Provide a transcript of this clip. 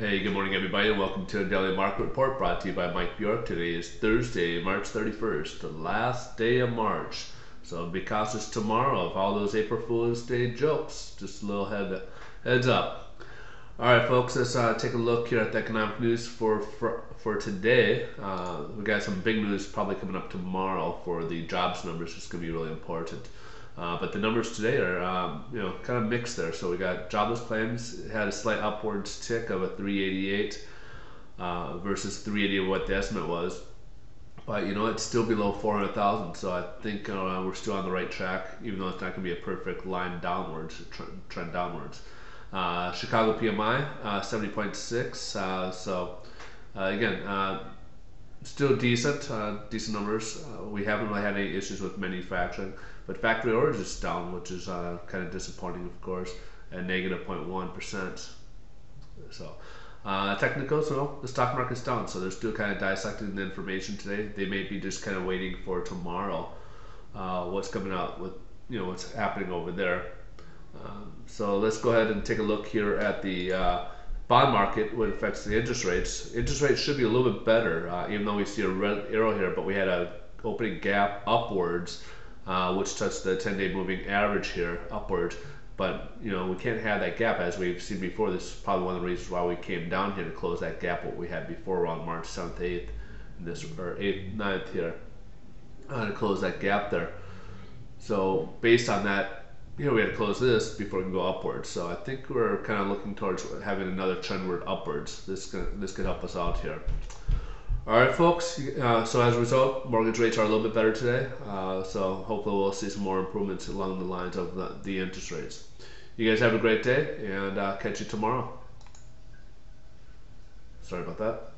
Hey, good morning, everybody, and welcome to a daily market report brought to you by Mike Bjork. Today is Thursday, March 31st, the last day of March. So be cautious tomorrow of all those April Fool's Day jokes. Just a little heads up. All right, folks, let's take a look here at the economic news for today. We got some big news probably coming up tomorrow for the jobs numbers. It's going to be really important. But the numbers today are, kind of mixed there. So we got jobless claims had a slight upwards tick of a 388 versus 380 of what the estimate was. But it's still below 400,000. So I think we're still on the right track, even though it's not going to be a perfect line downwards, trend downwards. Chicago PMI 70.6. Again, still decent numbers. We haven't really had any issues with manufacturing, but factory orders is down, which is kind of disappointing, of course, at negative 0.1%. So, technicals, well, the stock market's down, so they're still kind of dissecting the information today. They may be just kind of waiting for tomorrow, what's coming out with, what's happening over there. So let's go ahead and take a look here at the bond market when it affects the interest rates. Interest rates should be a little bit better, even though we see a red arrow here, but we had a opening gap upwards, which touched the 10-day moving average here upwards. But we can't have that gap as we've seen before. This is probably one of the reasons why we came down here to close that gap what we had before around March 7th, 8th, or 8th, 9th here, to close that gap there. So based on that, we had to close this before we can go upwards. So I think we're kind of looking towards having another trendward upwards. This could help us out here. All right, folks. So as a result, mortgage rates are a little bit better today. So hopefully we'll see some more improvements along the lines of the interest rates. You guys have a great day, and catch you tomorrow. Sorry about that.